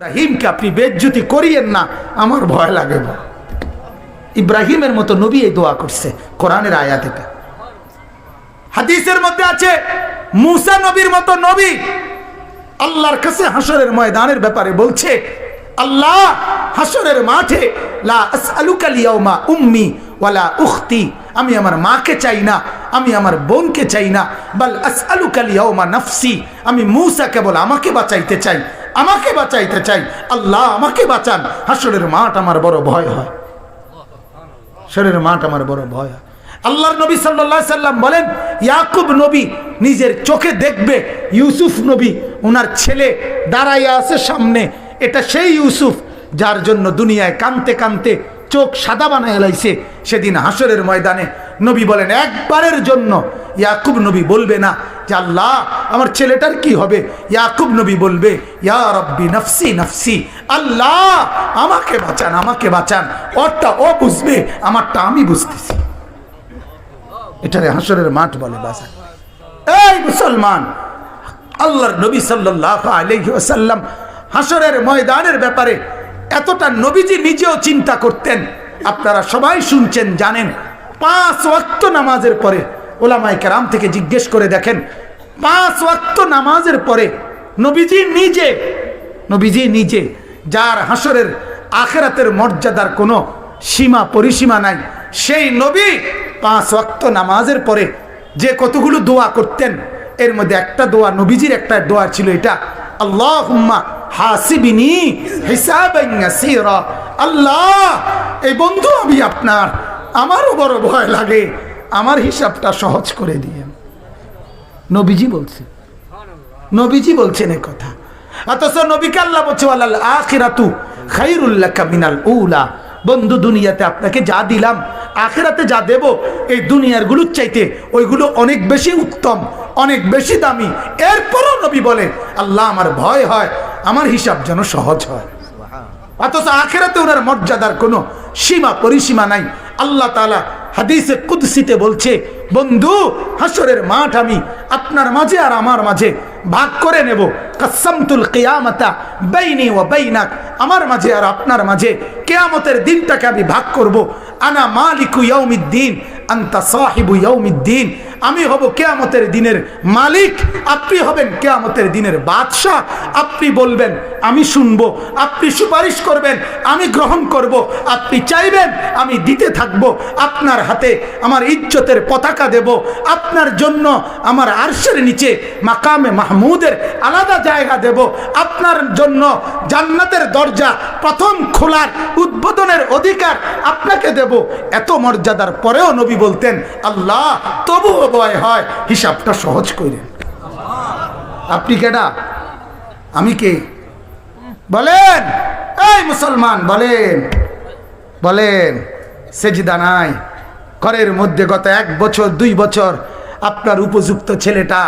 ইব্রাহিমকে আপনি বেজ্জতি করিয়েন না, আমার ভয় লাগে। ইব্রাহিমের মতো নবী এই দোয়া করছে, কোরআনের আয়াত এটা। হাদিসের মধ্যে আছে মুসা নবীর মতো নবী আল্লাহর কাছে হাসরের ময়দানের ব্যাপারে বলছে, আল্লাহ হাসরের মাঠে লা আসআলুকা লিয়াউমা উম্মি ওয়ালা উখতি, আমি আমার মাকে চাই না, আমি আমার বোনকে চাই না, বাল আসআলুকা লিয়াউমা নাফসি, আমি মুসা কেবল আমাকে বাঁচাইতে চাই, আমাকে বাঁচাইতে চাই। আল্লাহ আমাকে বাঁচান, হাসরের মাঠ আমার বড় ভয় হয়, হাসরের মাঠ আমার বড় ভয় হয়। আল্লাহর নবী সাল্লাল্লাহু আলাইহি সাল্লাম বলেন, ইয়াকুব নবী নিজের চোখে দেখবে ইউসুফ নবী ওনার ছেলে দাঁড়াইয়া আছে সামনে, এটা সেই ইউসুফ যার জন্য দুনিয়ায় কানতে কানতে চোখ সাদা বানায় লাইছে। সেদিন হাসরের ময়দানে নবী বলেন, একবারের জন্য ইয়াকুব নবী বলবে না যে আল্লাহ আমার ছেলেটার কি হবে, ইয়াকুব নবী বলবে ইয়া রব্বি নফসি নফসি, আল্লাহ আমাকে বাঁচান, আমাকে বাঁচান। ওরটা ও বুঝবে, আমারটা আমি বুঝতেছি। এটারে হাসরের মাঠ বলে। বাঁচান এই মুসলমান, আল্লাহর নবী সাল্লাল্লাহু আলাইহি ওয়াসাল্লাম হাসরের ময়দানের ব্যাপারে এতটা নবীজি নিজেও চিন্তা করতেন। আপনারা সবাই শুনছেন, জানেন, 5 ওয়াক্ত নামাজের পরে ওলামায়ে কেরাম থেকে জিজ্ঞেস করে দেখেন, 5 ওয়াক্ত নামাজের পরে নবীজি নিজে যার হাসরের আখিরাতের মর্যাদার কোনো সীমা পরিসীমা নাই, সেই নবী 5 ওয়াক্ত নামাজের পরে যে কতগুলো দোয়া করতেন, এর মধ্যে একটা দোয়া, নবীজির একটা দোয়া ছিল এটা, আল্লাহুম্মা হাসিবিনি হিসাবান ইয়াসীরা, আল্লাহ এই বন্ধু আমি আপনার, আমারও বড় ভয় লাগে, আমার হিসাবটা সহজ করে দিয়েন। নবীজি বলছেন এই কথা। অথচ নবীকে আল্লাহ বলছে ওয়ালাল আখিরাতু খায়রুল লাকা মিনাল উলা, বন্ধু দুনিয়াতে আপনাকে যা দিলাম, আখিরাতে যা দেব, এই দুনিয়ার গুলোর চাইতে ওইগুলো অনেক বেশি উত্তম, অনেক বেশি দামি। এরপরও নবী বলেন, আল্লাহ আমার ভয় হয় আমার হিসাব যেন সহজ হয়। অথচ আখিরাতে ওনার মর্যাদার কোনো সীমা পরিসীমা নাই। আল্লাহ তাআলা হাদিসে কুদসিতে বলছে, বন্ধু হাসরের মাঠ আমি আপনার মাঝে আর আমার মাঝে ভাগ করে নেব, কাসামতুল কিয়ামাতা বাইনি ওয়া বাইনাক, আমার মাঝে আর আপনার মাঝে কিয়ামতের দিনটাকে আমি ভাগ করব। আনা মালিকু ইয়াউমিদ্দিন আনতা সাহিবু ইয়াউমিদ্দিন, আমি হব কিয়ামতের দিনের মালিক, আপনি হবেন কিয়ামতের দিনের বাদশা। আপনি বলবেন আমি শুনবো, আপনি সুপারিশ করবেন আমি গ্রহণ করব, আপনি চাইবেন আমি দিতে থাকব, আপনার হাতে আমার ইজ্জতের পতাকা দেব, আপনার জন্য আমার আরশের নিচে মাকামে মাহমুদের আলাদা জায়গা দেব, আপনার জন্য জান্নাতের দরজা প্রথম খোলার উদ্বোধনের অধিকার আপনাকে দেব। এত মর্যাদার পরেও নবী বলতেন, আল্লাহ তবুও ভয় হয়, হিসাবটা সহজ করেন। আপনি কেডা, আমি কে? বলেন এই মুসলমান, বলেন সেজদা নাই ঘরের মধ্যে গত 1 বছর 2 বছর আপনার উপযুক্ত ছেলেটা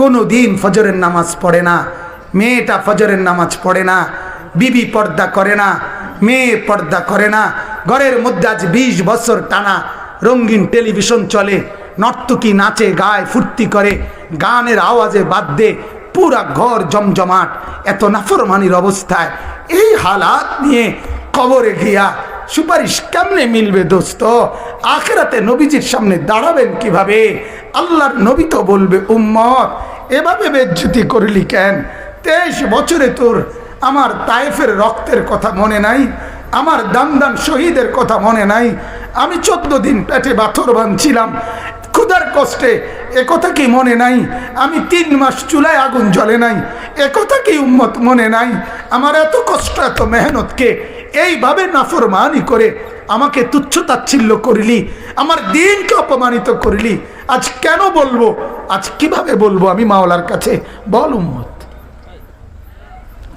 কোনো দিন ফজরের নামাজ পড়ে না, মেয়েটা ফজরের নামাজ পড়ে না, বিবি পর্দা করে না, মেয়ে পর্দা করে না, ঘরের মধ্যে আজ 20 বছর টানা রঙিন টেলিভিশন চলে, নর্তকী নাচে গায় ফুর্তি করে, গানের আওয়াজে বাদ্যে পুরা ঘর জমজমাট, এত নাফরমানির অবস্থায় এই হালাত নিয়ে কবরে গিয়া সুপারিশ কেমনে মিলবে দোস্ত? আখিরাতে নবীজির সামনে দাঁড়াবেন কিভাবে? আল্লাহর নবী তো বলবে, উম্মত এভাবে বেজ্জতি করলি কেন? 23 বছরে তোর আমার তায়েফের রক্তের কথা মনে নাই, আমার দান শহীদের কথা মনে নাই, আমি 14 দিন পেটে পাথর বাঁধছিলাম ক্ষুধার কষ্টে, একথা কি মনে নাই? আমি 3 মাস চুলায় আগুন জ্বলে নাই, একথা কি উম্মত মনে নাই? আমার এত কষ্ট এত মেহনতকে এইভাবে নাফরমানি করে আমাকে তুচ্ছ তাচ্ছিল্য করলি, আমার দিনকে অপমানিত করলি, আজ কেন বলবো, আজ কিভাবে বলবো আমি মাওলার কাছে? বল উম্মত।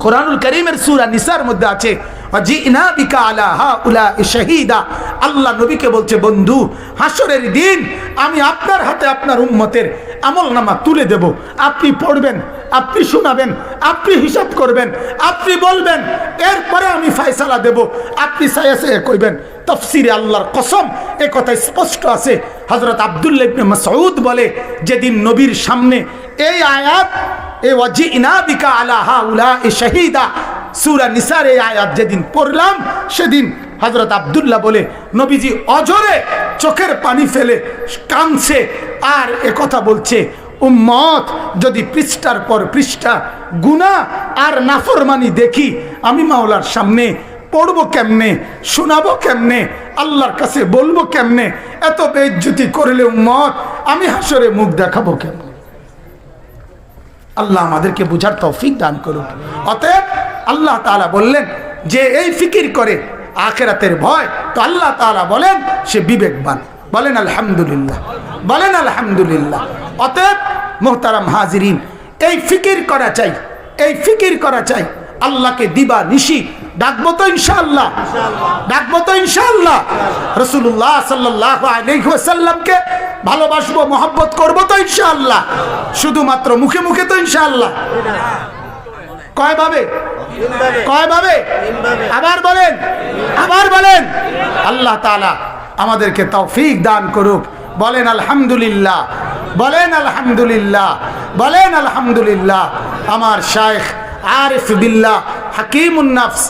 কোরআনুল কারীমের সূরা নিসার মধ্যে আছে, ওয়াজিনা বিকা আলা হাউলাই শাহীদা, আল্লাহ নবীকে বলছে, বন্ধু হাসরের দিন আমি আপনার হাতে আপনার উম্মতের আমলনামা তুলে দেব, আপনি পড়বেন, আপনি শোনাবেন, আপনি হিসাব করবেন, আপনি বলবেন, এরপরে আমি ফয়সালা দেব, আপনি সায়া কইবেন। তাফসীরে আল্লাহর কসম এ কথা স্পষ্ট আছে। হযরত আব্দুল্লাহ ইবনে মাসউদ বলে, যেদিন নবীর সামনে এই আয়াত, এ ওয়াজিনা বিকা আলা হাউলাই শাহীদা, সূরা নিসার এই আয়াত যেদিন পড়লাম সেদিন হযরত আব্দুল্লাহ বলে নবীজি অঝরে চোখের পানি ফেলে কাঁদছে আর কথা বলছে, উম্মত যদি পৃষ্ঠার পর পৃষ্ঠা গুনাহ আর নাফরমানি দেখি আমি মাওলার সামনে পড়বো কেমনে, শোনাবো কেমনে, আল্লাহর কাছে বলবো কেমনে? এত বেইজ্জতি করলে উম্মত আমি হাসরে মুখ দেখাবো কেমনে? আল্লাহ আমাদেরকে বুঝার তৌফিক দান করুন। অতএব আল্লাহ তাআলা বললেন যে এই ফিকির করে আখিরাতের ভয়, তো আল্লাহ তাআলা বলেন সে বিবেকবান। বলেন আলহামদুলিল্লাহ, বলেন আলহামদুলিল্লাহ। অতএব মোহতারাম হাজিরিন, এই ফিকির করা চাই, এই ফিকির করা চাই। আল্লাহকে দিবা নিশি ডাকবো তো ইনশাআল্লাহ, ডাকবো তো ইনশাআল্লাহ। রাসূলুল্লাহ সাল্লাল্লাহু আলাইহি ওয়াসাল্লামকে ভালোবাসবো, মহব্বত করবো তো ইনশাআল্লাহ। শুধুমাত্র মুখে মুখে তো ইনশাআল্লাহ। কয় ভাবে? কয় ভাবে? আবার বলেন, আবার বলেন। আল্লাহ তাআলা আমাদেরকে তৌফিক দান করুক। বলেন আলহামদুলিল্লাহ, বলেন আলহামদুলিল্লাহ, বলেন আলহামদুলিল্লাহ। আমার শাইখ আরিফ বিল্লাহ হাকিমুন নফস